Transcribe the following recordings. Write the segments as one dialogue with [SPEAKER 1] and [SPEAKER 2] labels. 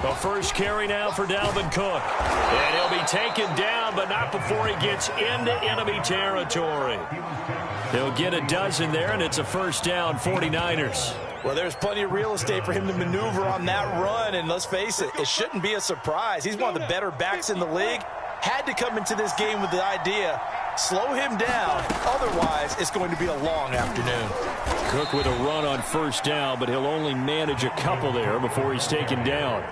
[SPEAKER 1] The first carry now for Dalvin Cook. And he'll be taken down, but not before he gets into enemy territory. He'll get a dozen there, and it's a first down, 49ers.
[SPEAKER 2] Well, there's plenty of real estate for him to maneuver on that run, and let's face it, it shouldn't be a surprise. He's one of the better backs in the league. Had to come into this game with the idea, slow him down, otherwise it's going to be a long afternoon.
[SPEAKER 1] Cook with a run on first down, but he'll only manage a couple there before he's taken down.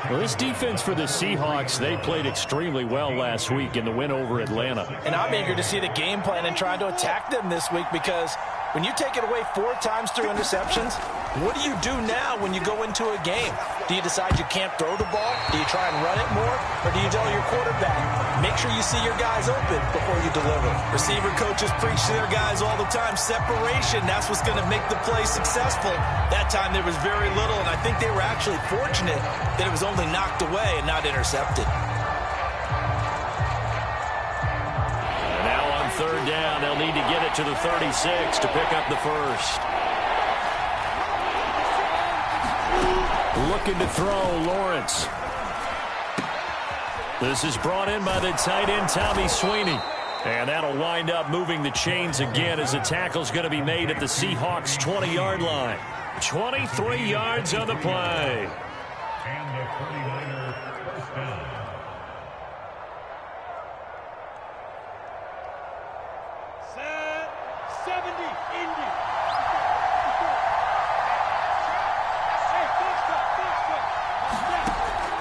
[SPEAKER 1] Well, this defense for the Seahawks, they played extremely well last week in the win over Atlanta.
[SPEAKER 2] And I'm eager to see the game plan and trying to attack them this week, because when you take it away 4 times through interceptions, what do you do now when you go into a game? Do you decide you can't throw the ball? Do you try and run it more? Or do you tell your quarterback, make sure you see your guys open before you deliver? Receiver coaches preach to their guys all the time, separation, that's what's going to make the play successful. That time there was very little, and I think they were actually fortunate that it was only knocked away and not intercepted.
[SPEAKER 1] Third down, they'll need to get it to the 36 to pick up the first. Looking to throw, Lawrence. This is brought in by the tight end, Tommy Sweeney. And that'll wind up moving the chains again as the tackle's going to be made at the Seahawks' 20-yard line. 23 yards on the play.
[SPEAKER 3] And the 49er first down.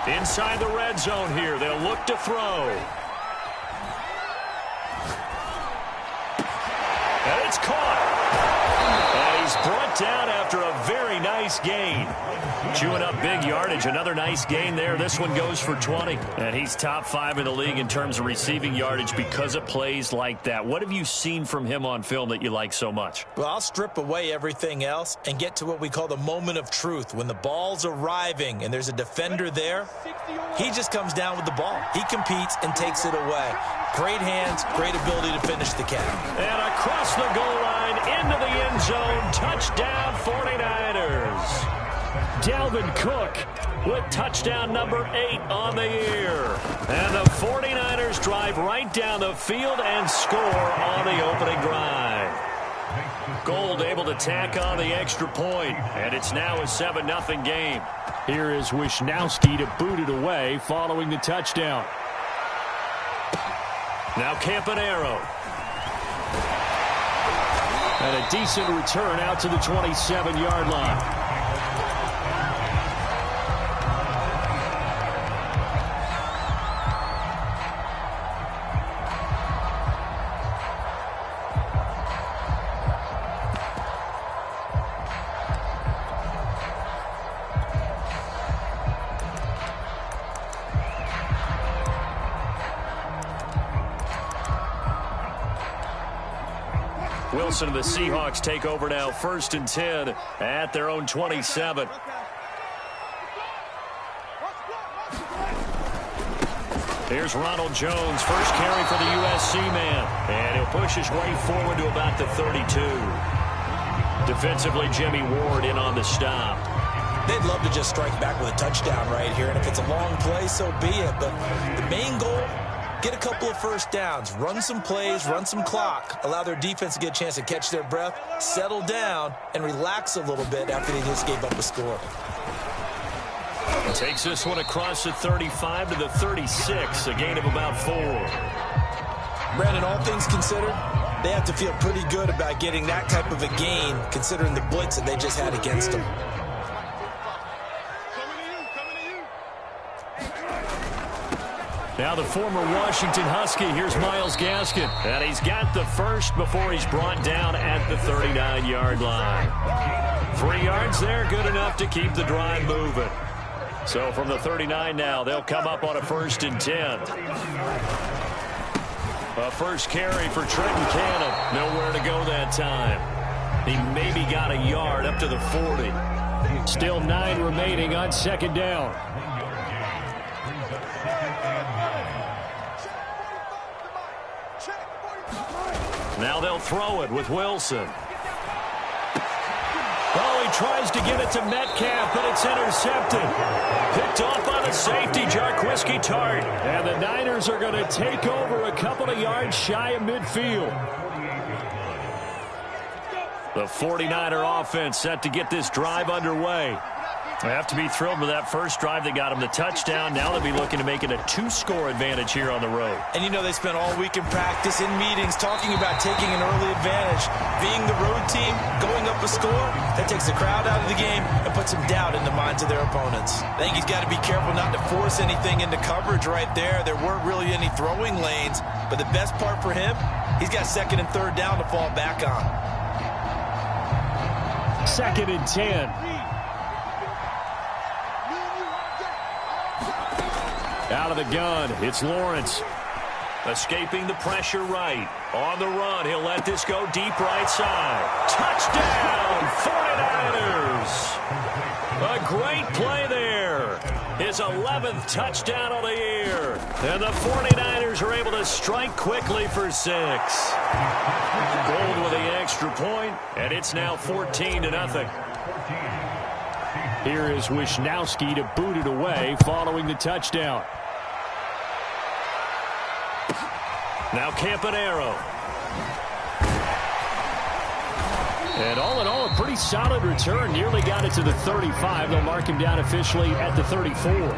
[SPEAKER 1] Inside the red zone here, they'll look to throw. And it's caught. And he's brought down after a very nice gain. Chewing up big yardage. Another nice gain there. This one goes for 20. And he's top 5 in the league in terms of receiving yardage because of plays like that. What have you seen from him on film that you like so much?
[SPEAKER 2] Well, I'll strip away everything else and get to what we call the moment of truth. When the ball's arriving and there's a defender there, he just comes down with the ball. He competes and takes it away. Great hands, great ability to finish the catch.
[SPEAKER 1] And across the goal line, into the end zone, touchdown 49ers. Dalvin Cook with touchdown number 8 on the year. And the 49ers drive right down the field and score on the opening drive. Gold able to tack on the extra point, and it's now a 7-0 game. Here is Wisnowski to boot it away following the touchdown. Now Campanaro. And a decent return out to the 27-yard line. Wilson and the Seahawks take over now, 1st and 10 at their own 27. Here's Ronald Jones, first carry for the USC man. And he'll push his way forward to about the 32. Defensively, Jimmy Ward in on the stop.
[SPEAKER 2] They'd love to just strike back with a touchdown right here, and if it's a long play, so be it. But the main goal, get a couple of first downs, run some plays, run some clock, allow their defense to get a chance to catch their breath, settle down, and relax a little bit after they just gave up a score.
[SPEAKER 1] Takes this one across the 35 to the 36, a gain of about 4.
[SPEAKER 2] Brandon, all things considered, they have to feel pretty good about getting that type of a gain, considering the blitz that they just had against them.
[SPEAKER 1] Now the former Washington Husky, here's Myles Gaskin. And he's got the first before he's brought down at the 39-yard line. 3 yards there, good enough to keep the drive moving. So from the 39 now, they'll come up on a 1st and 10. A first carry for Trenton Cannon. Nowhere to go that time. He maybe got a yard up to the 40. Still 9 remaining on 2nd down. Now they'll throw it with Wilson. Oh, he tries to get it to Metcalf, but it's intercepted. Picked off by the safety, Jarquiski Tart. And the Niners are going to take over a couple of yards shy of midfield. The 49er offense set to get this drive underway. They have to be thrilled with that first drive that got them the touchdown. Now they'll be looking to make it a 2-score advantage here on the road.
[SPEAKER 2] And you know they spent all week in practice, in meetings, talking about taking an early advantage. Being the road team, going up a score, that takes the crowd out of the game and puts some doubt in the minds of their opponents. I think he's got to be careful not to force anything into coverage right there. There weren't really any throwing lanes, but the best part for him, he's got second and third down to fall back on.
[SPEAKER 1] 2nd and 10. Out of the gun, it's Lawrence. Escaping the pressure right. On the run, he'll let this go deep right side. Touchdown, 49ers! A great play there. His 11th touchdown of the year. And the 49ers are able to strike quickly for 6. Gold with the extra point, and it's now 14-0. Here is Wisnowski to boot it away following the touchdown. Now Campanaro. And all in all, a pretty solid return. Nearly got it to the 35. They'll mark him down officially at the 34.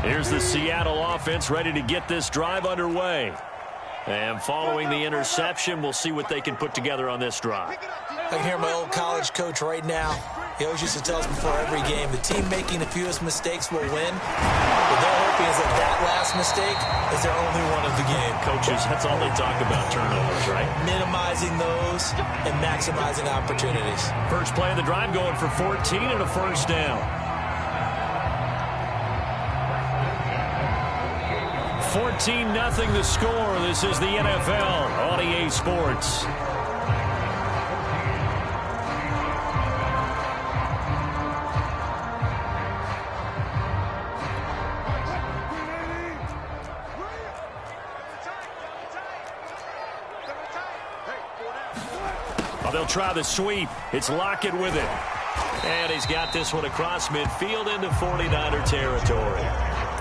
[SPEAKER 1] Here's the Seattle offense ready to get this drive underway. And following the interception, we'll see what they can put together on this drive.
[SPEAKER 2] I can hear my old college coach right now. He always used to tell us before every game, the team making the fewest mistakes will win. What they're hoping is that last mistake is their only one of the game.
[SPEAKER 1] Coaches, that's all they talk about, turnovers, right?
[SPEAKER 2] Minimizing those and maximizing opportunities.
[SPEAKER 1] First play of the drive going for 14 and a first down. 14-0 the score. This is the NFL on EA Sports. Oh, they'll try the sweep. It's Lockett with it. And he's got this one across midfield into 49er territory.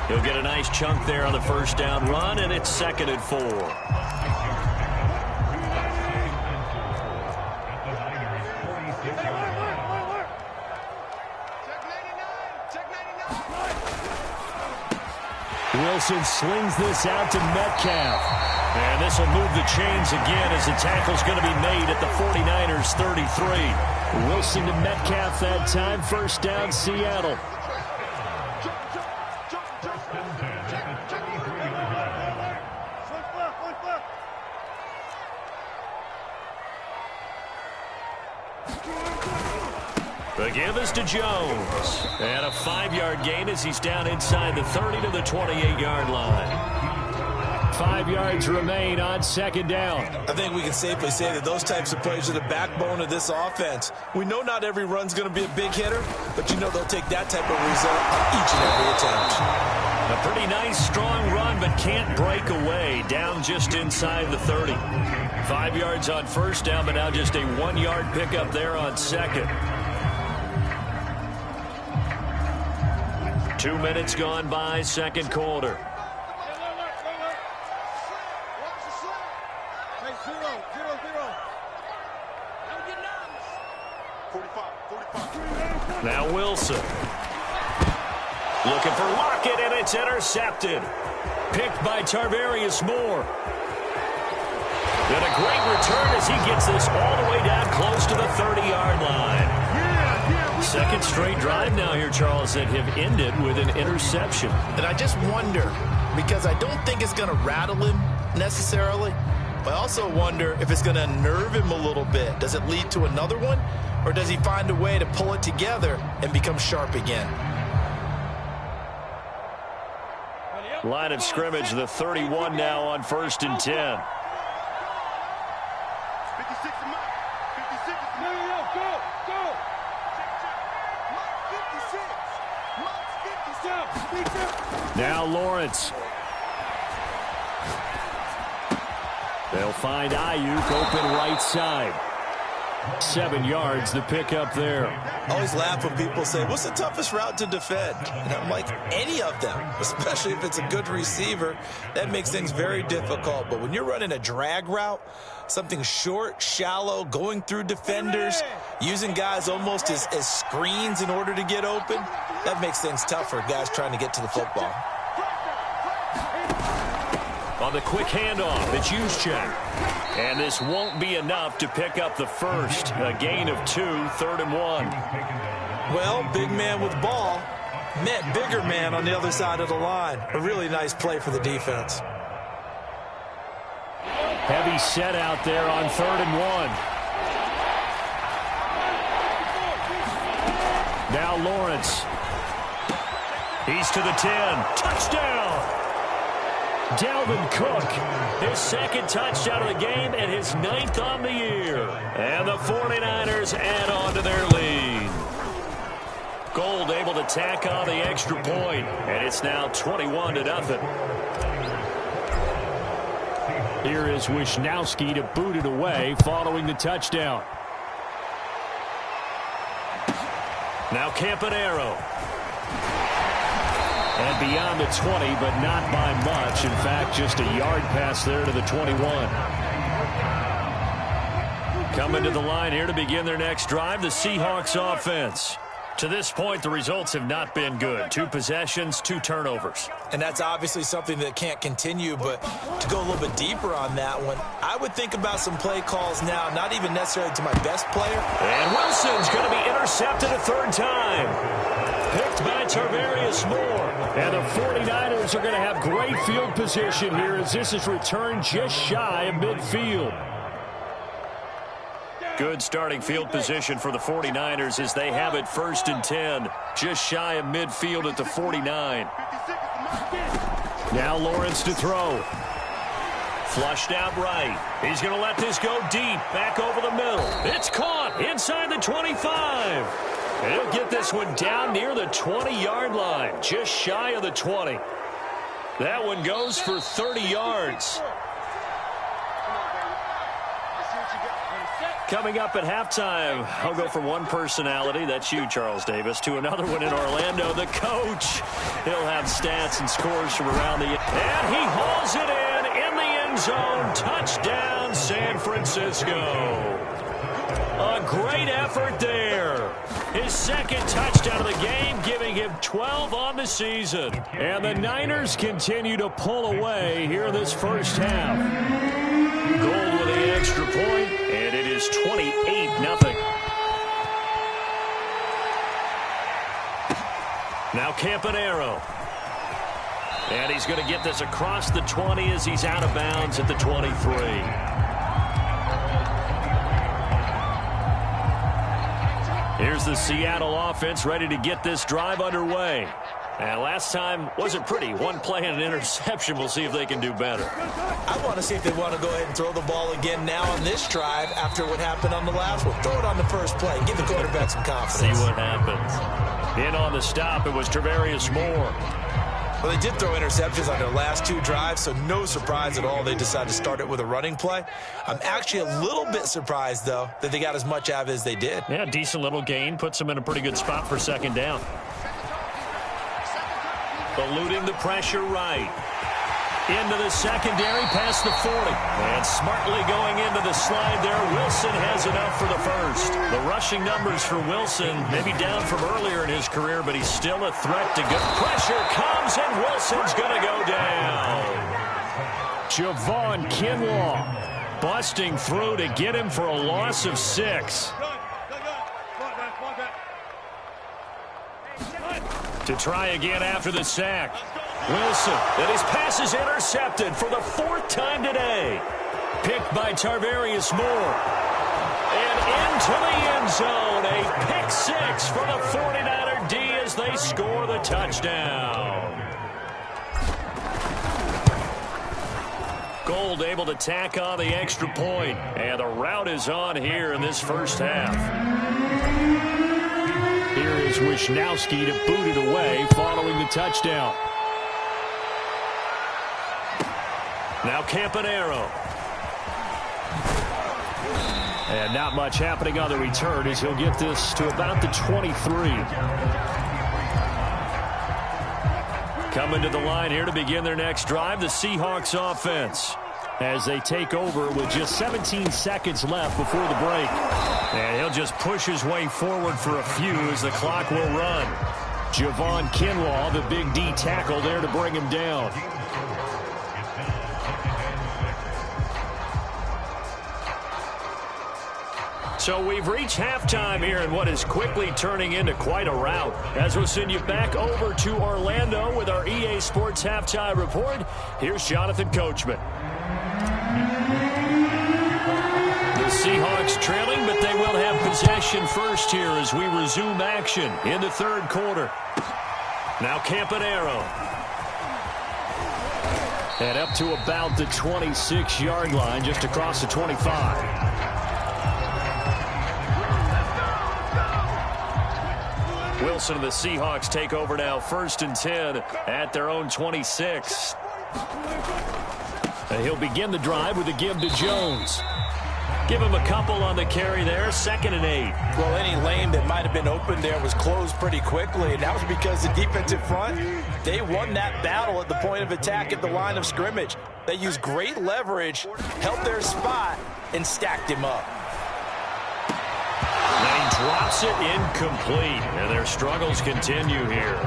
[SPEAKER 1] He'll get a nice chunk there on the first down run, and it's 2nd and 4. Wilson slings this out to Metcalf. And this will move the chains again as the tackle's going to be made at the 49ers 33. Wilson to Metcalf that time. First down, Seattle. The give is to Jones. And a 5-yard gain as he's down inside the 30 to the 28-yard line. 5 yards remain on 2nd down.
[SPEAKER 2] I think we can safely say that those types of plays are the backbone of this offense. We know not every run's going to be a big hitter, but you know they'll take that type of result on each and every attempt.
[SPEAKER 1] A pretty nice, strong run, but can't break away. Down just inside the 30. 5 yards on first down, but now just a 1-yard pickup there on 2nd. 2 minutes gone by, 2nd quarter. Now Wilson. Looking for Lockett, and it's intercepted. Picked by Tarvarius Moore. And a great return as he gets this all the way down close to the 30-yard line. Second straight drive now here, Charles, that have ended with an interception.
[SPEAKER 4] And I just wonder, because I don't think it's going to rattle him necessarily, but I also wonder if it's going to unnerve him a little bit. Does it lead to another one, or does he find a way to pull it together and become sharp again?
[SPEAKER 1] Line of scrimmage, the 31 now on 1st and 10. Now Lawrence. They'll find Ayuk open right side. 7 yards the pick up there.
[SPEAKER 2] I always laugh when people say, what's the toughest route to defend? And I'm like, any of them, especially if it's a good receiver. That makes things very difficult. But when you're running a drag route, something short, shallow, going through defenders, using guys almost as screens in order to get open, that makes things tough for guys trying to get to the football.
[SPEAKER 1] On the quick handoff, it's Juszczyk. And this won't be enough to pick up the first. A gain of 2, 3rd and 1.
[SPEAKER 2] Well, big man with ball met bigger man on the other side of the line. A really nice play for the defense.
[SPEAKER 1] Heavy set out there on 3rd and 1. Now Lawrence. He's to the 10. Touchdown! Dalvin Cook, his 2nd touchdown of the game and his 9th on the year. And the 49ers add on to their lead. Gold able to tack on the extra point, and it's now 21-0. Here is Wisnowski to boot it away following the touchdown. Now Campanaro. And beyond the 20, but not by much. In fact, just a yard pass there to the 21. Coming to the line here to begin their next drive, the Seahawks offense. To this point, the results have not been good. 2 possessions, 2 turnovers.
[SPEAKER 2] And that's obviously something that can't continue, but to go a little bit deeper on that one, I would think about some play calls now, not even necessarily to my best player.
[SPEAKER 1] And Wilson's going to be intercepted a 3rd time. Picked by Tarvarius Moore. And the 49ers are going to have great field position here as this is returned just shy of midfield. Good starting field position for the 49ers as they have it 1st and 10. Just shy of midfield at the 49. Now Lawrence to throw. Flushed out right. He's going to let this go deep. Back over the middle. It's caught inside the 25. And he'll get this one down near the 20-yard line. Just shy of the 20. That one goes for 30 yards. Coming up at halftime, I'll go from one personality, that's you, Charles Davis, to another one in Orlando, the coach. He'll have stats and scores from around the... And he hauls it in the end zone. Touchdown, San Francisco. A great effort there. His 2nd touchdown of the game, giving him 12 on the season. And the Niners continue to pull away here in this first half. Gold with the extra point, and it is 28-0. Now Campanaro. And he's going to get this across the 20 as he's out of bounds at the 23. Here's the Seattle offense ready to get this drive underway. And last time wasn't pretty. One play and an interception. We'll see if they can do better.
[SPEAKER 2] I want to see if they want to go ahead and throw the ball again now on this drive after what happened on the last one. Throw it on the first play. Give the quarterback some confidence.
[SPEAKER 1] See what happens. In on the stop, it was Tarvarius Moore.
[SPEAKER 2] Well, they did throw interceptions on their last 2 drives, so no surprise at all they decided to start it with a running play. I'm actually a little bit surprised, though, that they got as much out of it as they did.
[SPEAKER 1] Yeah, decent little gain. Puts them in a pretty good spot for 2nd down. Eluding the pressure right. Into the secondary, past the 40. And smartly going into the slide there. Wilson has enough for the first. The rushing numbers for Wilson, maybe down from earlier in his career, but he's still a threat to go. Pressure comes, and Wilson's going to go down. Javon Kinlaw busting through to get him for a loss of 6. To try again after the sack. Wilson, and his pass is intercepted for the 4th time today. Picked by Tarvarius Moore. And into the end zone. A pick 6 for the 49er D as they score the touchdown. Gold able to tack on the extra point. And the route is on here in this first half. Here is Wisnowski to boot it away following the touchdown. Now Campanaro. And not much happening on the return as he'll get this to about the 23. Coming to the line here to begin their next drive, the Seahawks offense, as they take over with just 17 seconds left before the break. And he'll just push his way forward for a few as the clock will run. Javon Kinlaw, the big D tackle there to bring him down. So we've reached halftime here in what is quickly turning into quite a rout. As we'll send you back over to Orlando with our EA Sports Halftime Report, here's Jonathan Coachman. The Seahawks trailing, but they will have possession first here as we resume action in the third quarter. Now Campanaro. And up to about the 26-yard line, just across the 25. Wilson and the Seahawks take over now, 1st and 10 at their own 26. And he'll begin the drive with a give to Jones. Give him a couple on the carry there, 2nd and 8.
[SPEAKER 2] Well, any lane that might have been open there was closed pretty quickly, and that was because the defensive front, they won that battle at the point of attack at the line of scrimmage. They used great leverage, held their spot, and stacked him up.
[SPEAKER 1] And he drops it incomplete, and their struggles continue here.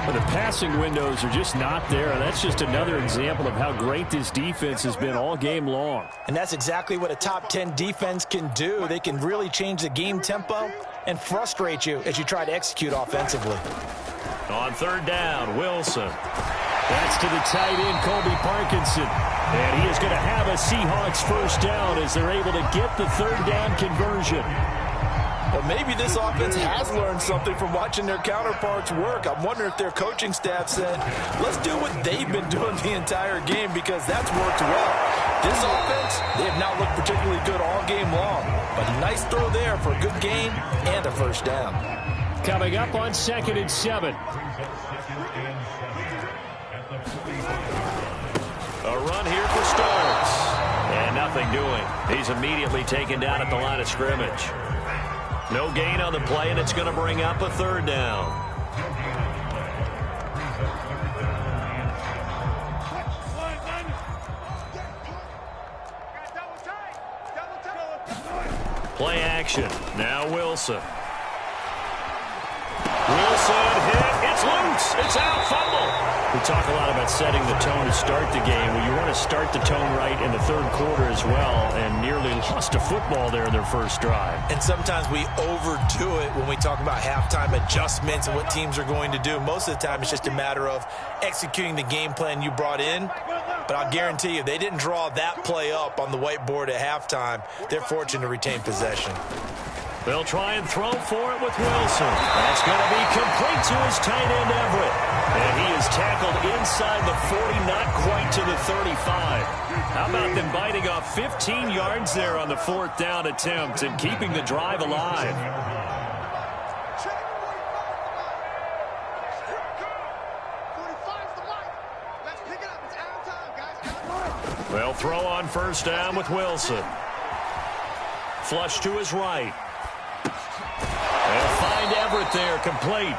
[SPEAKER 1] But the passing windows are just not there, and that's just another example of how great this defense has been all game long.
[SPEAKER 2] And that's exactly what a top 10 defense can do. They can really change the game tempo and frustrate you as you try to execute offensively.
[SPEAKER 1] On 3rd down, Wilson. That's to the tight end, Colby Parkinson. And he is going to have a Seahawks 1st down as they're able to get the 3rd down conversion.
[SPEAKER 2] Well, maybe this offense has learned something from watching their counterparts work. I'm wondering if their coaching staff said, let's do what they've been doing the entire game, because that's worked well. This offense, they have not looked particularly good all game long. But a nice throw there for a good gain and a 1st down.
[SPEAKER 1] Coming up on 2nd and 7. A run here for Starks. And nothing doing. He's immediately taken down at the line of scrimmage. No gain on the play, and it's going to bring up a 3rd down. Play action. Now Wilson. Wilson hit. It's loose. It's out. Fumble. We talk a lot about setting the tone to start the game. Well, you want to start the tone right in the 3rd quarter as well, and nearly lost a football there in their 1st drive.
[SPEAKER 2] And sometimes we overdo it when we talk about halftime adjustments and what teams are going to do. Most of the time, it's just a matter of executing the game plan you brought in. But I'll guarantee you, they didn't draw that play up on the whiteboard at halftime. They're fortunate to retain possession.
[SPEAKER 1] They'll try and throw for it with Wilson. That's going to be complete to his tight end, Everett. And he is tackled inside the 40, not quite to the 35. How about them biting off 15 yards there on the 4th down attempt and keeping the drive alive? They'll throw on 1st down with Wilson. Flush to his right. They'll find Everett there, complete.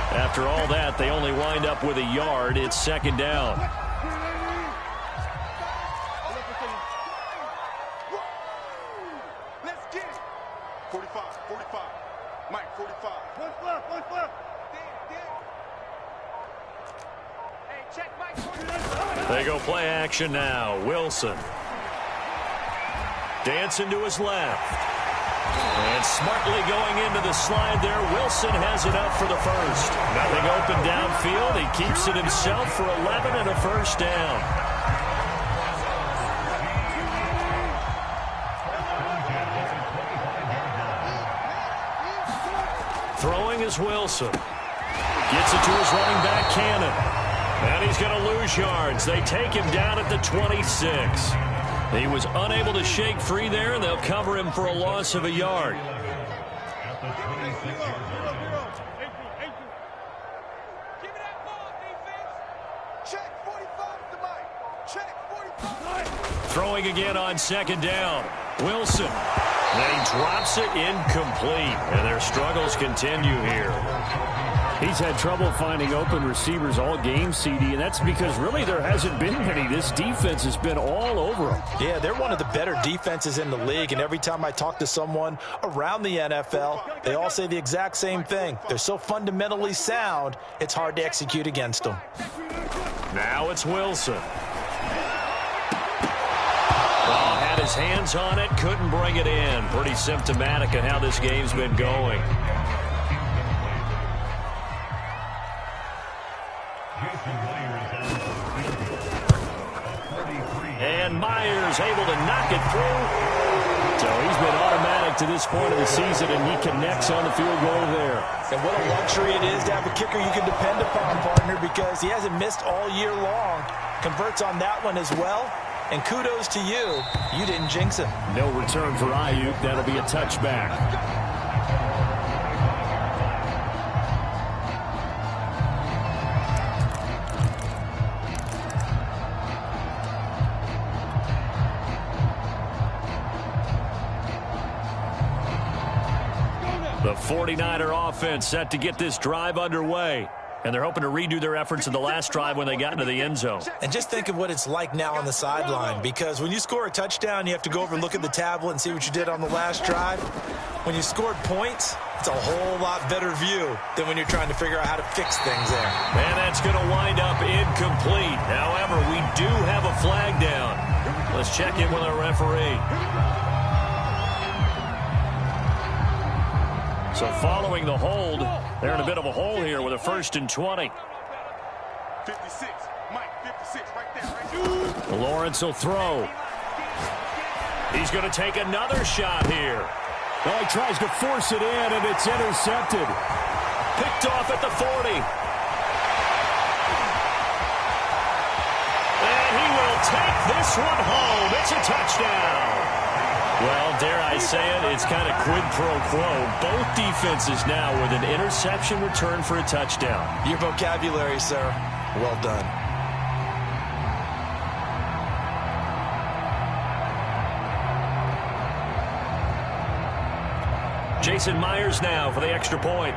[SPEAKER 1] After all that, they only wind up with a yard. It's 2nd down.
[SPEAKER 5] Let's get it. 45, 45. Mike, 45. One flip. Hey, check Mike, 45.
[SPEAKER 1] They go play action now. Wilson. Dancing to his left. And smartly going into the slide there. Wilson has it up for the 1st. Nothing open downfield. He keeps it himself for 11 and a 1st down. Throwing is Wilson. Gets it to his running back, Cannon. And he's going to lose yards. They take him down at the 26. He was unable to shake free there, and they'll cover him for a loss of a yard. Throwing again on 2nd down. Wilson. And he drops it incomplete. And their struggles continue here.
[SPEAKER 6] He's had trouble finding open receivers all game, CD, and that's because really there hasn't been many. This defense has been all over him.
[SPEAKER 2] Yeah, they're one of the better defenses in the league, and every time I talk to someone around the NFL, they all say the exact same thing. They're so fundamentally sound, it's hard to execute against them.
[SPEAKER 1] Now it's Wilson. Well, had his hands on it, couldn't bring it in. Pretty symptomatic of how this game's been going. And Myers able to knock it through.
[SPEAKER 6] So he's been automatic to this point of the season, and he connects on the field goal there.
[SPEAKER 2] And what a luxury it is to have a kicker you can depend upon, partner, because he hasn't missed all year long. Converts on that one as well. And kudos to you. You didn't jinx him.
[SPEAKER 6] No return for Ayuk. That'll be a touchback.
[SPEAKER 1] The 49er offense set to get this drive underway. And they're hoping to redo their efforts in the last drive when they got into the end zone.
[SPEAKER 2] And just think of what it's like now on the sideline, because when you score a touchdown, you have to go over and look at the tablet and see what you did on the last drive. When you scored points, it's a whole lot better view than when you're trying to figure out how to fix things there.
[SPEAKER 1] And that's going to wind up incomplete. However, we do have a flag down. Let's check in with our referee. So following the hold, they're in a bit of a hole here with a 1st and 20.
[SPEAKER 5] 56. Mike, 56 right there.
[SPEAKER 1] Lawrence will throw. He's going to take another shot here.
[SPEAKER 6] Well, he tries to force it in, and it's intercepted.
[SPEAKER 1] Picked off at the 40. And he will take this one home. It's a touchdown. Well, dare I say it, it's kind of quid pro quo. Both defenses now with an interception return for a touchdown.
[SPEAKER 2] Your vocabulary, sir. Well done.
[SPEAKER 1] Jason Myers now for the extra point.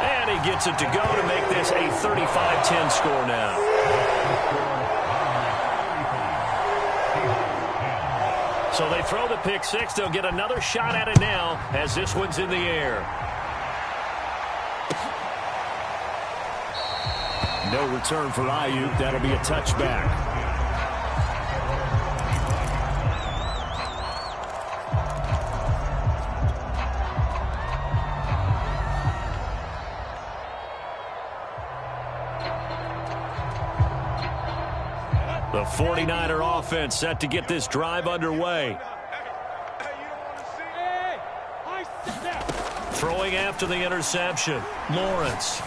[SPEAKER 1] And he gets it to go to make this a 35-10 score now. So they throw the pick six. They'll get another shot at it now as this one's in the air.
[SPEAKER 6] No return for Ayuk. That'll be a touchback.
[SPEAKER 1] The 49er offense set to get this drive underway. Throwing after the interception, Lawrence.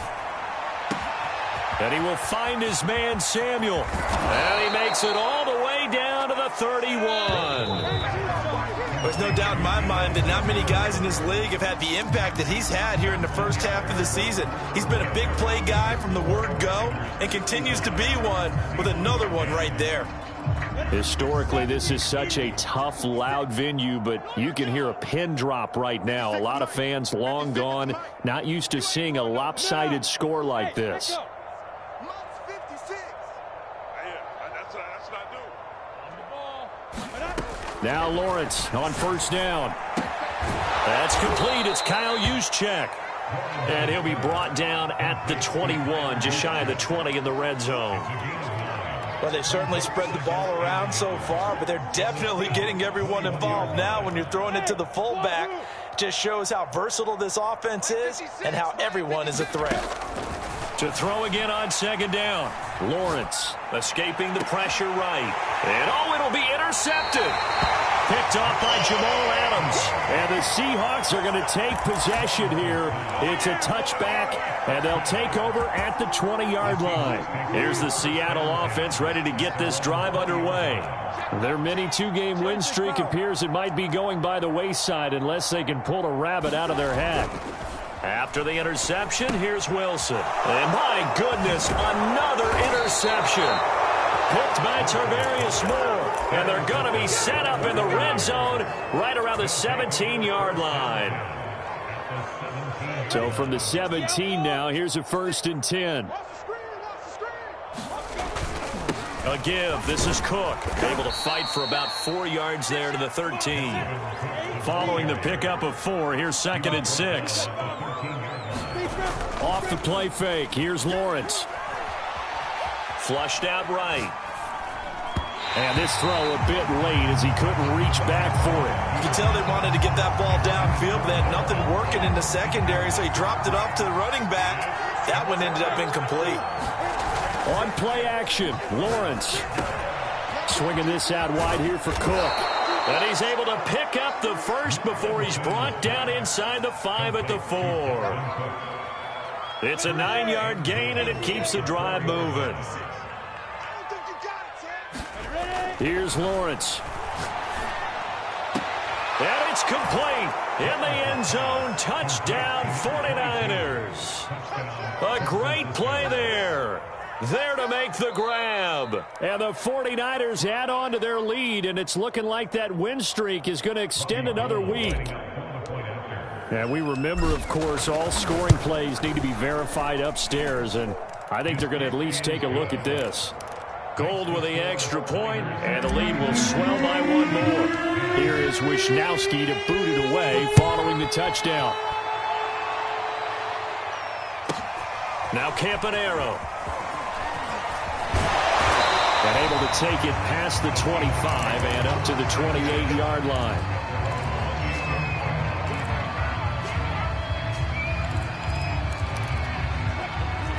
[SPEAKER 1] And he will find his man, Samuel. And he makes it all the way down to the 31.
[SPEAKER 2] There's no doubt in my mind that not many guys in this league have had the impact that he's had here in the first half of the season. He's been a big play guy from the word go and continues to be one with another one right there.
[SPEAKER 6] Historically, this is such a tough, loud venue, but you can hear a pin drop right now. A lot of fans long gone, not used to seeing a lopsided score like this. Now Lawrence on first down.
[SPEAKER 1] That's complete. It's Kyle Juszczyk. And he'll be brought down at the 21, just shy of the 20 in the red zone.
[SPEAKER 2] Well, they certainly spread the ball around so far, but they're definitely getting everyone involved now when you're throwing it to the fullback. Just shows how versatile this offense is and how everyone is a threat.
[SPEAKER 1] To throw again on second down. Lawrence escaping the pressure right. And oh, it'll be intercepted. Picked off by Jamal Adams.
[SPEAKER 6] And the Seahawks are going to take possession here. It's a touchback, and they'll take over at the 20-yard line.
[SPEAKER 1] Here's the Seattle offense ready to get this drive underway.
[SPEAKER 6] Their mini two-game win streak appears it might be going by the wayside unless they can pull a rabbit out of their hat.
[SPEAKER 1] After the interception, here's Wilson. And my goodness, another interception. Picked by Tarvarius Moore. And they're going to be set up in the red zone right around the 17-yard line.
[SPEAKER 6] So from the 17 now, here's a 1st and 10.
[SPEAKER 1] A give. This is Cook. Able to fight for about 4 yards there to the 13. Following the pickup of 4, here's 2nd and 6.
[SPEAKER 6] Off the play fake. Here's Lawrence.
[SPEAKER 1] Flushed out right.
[SPEAKER 6] And this throw a bit late as he couldn't reach back for it.
[SPEAKER 2] You can tell they wanted to get that ball downfield, but they had nothing working in the secondary, so he dropped it off to the running back. That one ended up incomplete.
[SPEAKER 6] On play action, Lawrence. Swinging this out wide here for Cook.
[SPEAKER 1] And he's able to pick up the first before he's brought down inside the 5 at the 4. It's a 9-yard gain, and it keeps the drive moving.
[SPEAKER 6] Here's Lawrence.
[SPEAKER 1] And it's complete. In the end zone, touchdown 49ers. A great play there. There to make the grab.
[SPEAKER 6] And the 49ers add on to their lead, and it's looking like that win streak is going to extend another week. And we remember, of course, all scoring plays need to be verified upstairs, and I think they're going to at least take a look at this.
[SPEAKER 1] Gold with the extra point, and the lead will swell by 1 more.
[SPEAKER 6] Here is Wisnowski to boot it away following the touchdown.
[SPEAKER 1] Now Campanaro.
[SPEAKER 6] And able to take it past the 25 and up to the 28-yard line.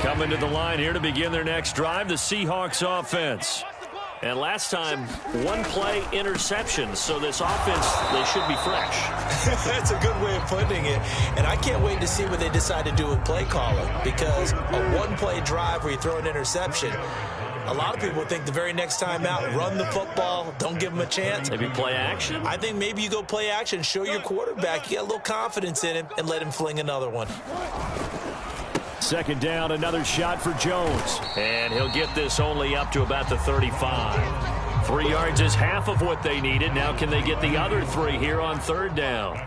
[SPEAKER 1] Coming to the line here to begin their next drive, the Seahawks offense. And last time, 1 play interception, so this offense, they should be fresh.
[SPEAKER 2] That's a good way of putting it. And I can't wait to see what they decide to do with play calling, because a 1-play drive where you throw an interception, a lot of people think the very next time out, run the football, don't give them a chance.
[SPEAKER 1] Maybe play action?
[SPEAKER 2] I think maybe you go play action, show your quarterback you got a little confidence in him, and let him fling another one.
[SPEAKER 6] 2nd down, another shot for Jones.
[SPEAKER 1] And he'll get this only up to about the 35. 3 yards is half of what they needed. Now can they get the other 3 here on 3rd down?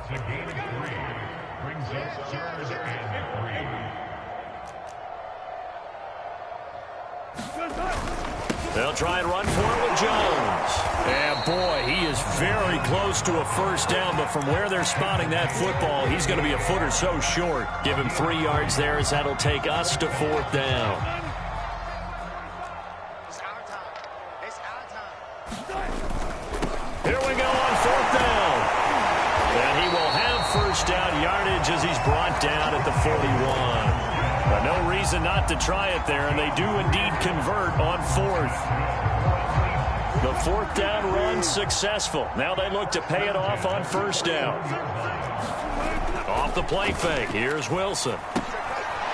[SPEAKER 1] They'll try and run for it with Jones.
[SPEAKER 6] And boy, he is very close to a 1st down, but from where they're spotting that football, he's going to be a foot or so short.
[SPEAKER 1] Give him 3 yards there as that'll take us to 4th down. Here we go on 4th down. And he will have 1st down yardage as he's brought down at the 41. But no reason not to try it there, and they do indeed convert on 4th. The 4th down run successful. Now they look to pay it off on 1st down. Off the play fake, here's Wilson.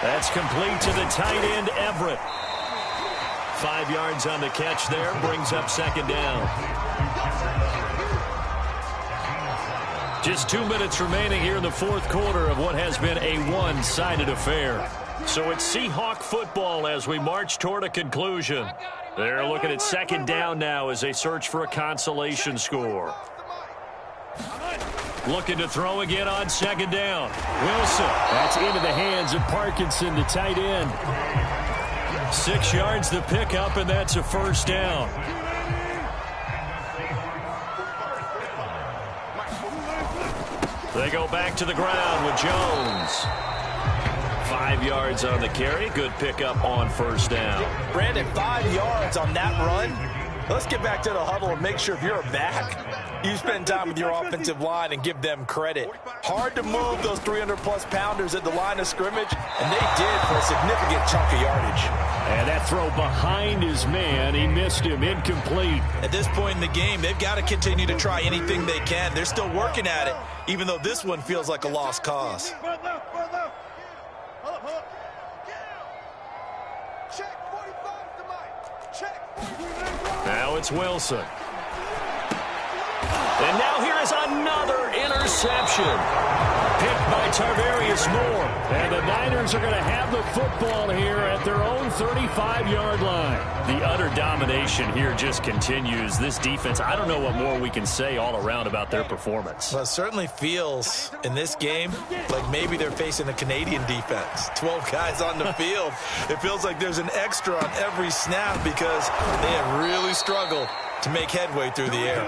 [SPEAKER 1] That's complete to the tight end, Everett. 5 yards on the catch there, brings up 2nd down. Just 2 minutes remaining here in the 4th quarter of what has been a one-sided affair. So it's Seahawk football as we march toward a conclusion. They're looking at 2nd down now as they search for a consolation score. Looking to throw again on 2nd down. Wilson.
[SPEAKER 6] That's into the hands of Parkinson, the tight end.
[SPEAKER 1] 6 yards the pickup, and that's a 1st down. They go back to the ground with Jones. 5 yards on the carry. Good pickup on 1st down.
[SPEAKER 2] Brandon, 5 yards on that run. Let's get back to the huddle and make sure if you're a back, you spend time with your offensive line and give them credit. Hard to move those 300-plus pounders at the line of scrimmage, and they did for a significant chunk of yardage.
[SPEAKER 6] And that throw behind his man, he missed him, incomplete.
[SPEAKER 2] At this point in the game, they've got to continue to try anything they can. They're still working at it, even though this one feels like a lost cause.
[SPEAKER 1] Now it's Wilson. And now here is another interception. picked by Tarvarius Moore. And the Niners are going to have the football here at their own 35-yard line.
[SPEAKER 6] The utter domination here just continues. This defense, I don't know what more we can say all around about their performance.
[SPEAKER 2] Well, it certainly feels in this game like maybe they're facing the Canadian defense. 12 guys on the field. It feels like there's an extra on every snap because they have really struggled to make headway through the air.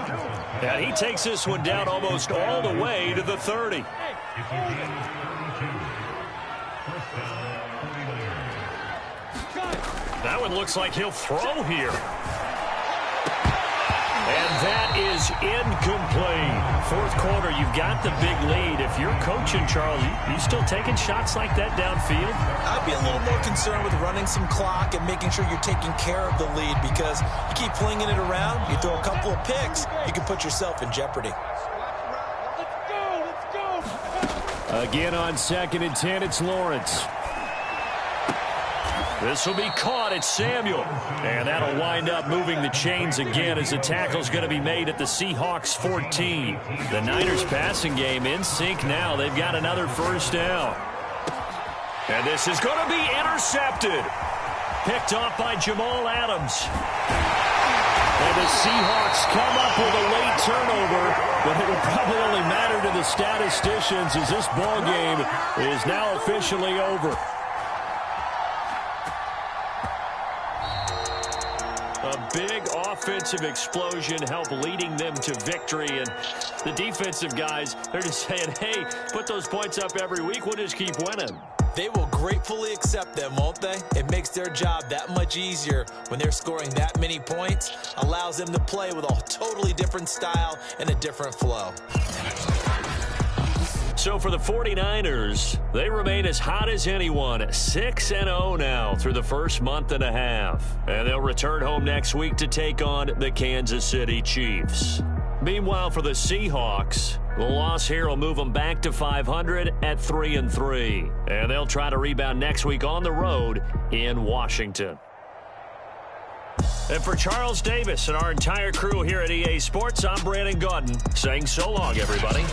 [SPEAKER 1] And he takes this one down almost all the way to the 30. That one looks like he'll throw here. And that is incomplete. Fourth quarter, you've got the big lead. If you're coaching, Charles, you still taking shots like that downfield?
[SPEAKER 2] I'd be a little more concerned with running some clock and making sure you're taking care of the lead, because you keep flinging it around, you throw a couple of picks, you can put yourself in jeopardy.
[SPEAKER 1] Again on 2nd and 10, it's Lawrence. This will be caught. It's Samuel. And that'll wind up moving the chains again as the tackle's going to be made at the Seahawks 14. The Niners passing game in sync now. They've got another first down. And this is going to be intercepted. Picked off by Jamal Adams. And the Seahawks come up with a late turnover, but it will probably only matter to the statisticians as this ball game is now officially over. A big offensive explosion helped leading them to victory. And the defensive guys, they're just saying, hey, put those points up every week. We'll just keep winning.
[SPEAKER 2] They will gratefully accept them, won't they? It makes their job that much easier when they're scoring that many points. Allows them to play with a totally different style and a different flow.
[SPEAKER 1] So for the 49ers, they remain as hot as anyone, 6-0 now through the first month and a half. And they'll return home next week to take on the Kansas City Chiefs. Meanwhile, for the Seahawks, the loss here will move them back to 500 at 3-3. And they'll try to rebound next week on the road in Washington. And for Charles Davis and our entire crew here at EA Sports, I'm Brandon Gaudin saying so long, everybody.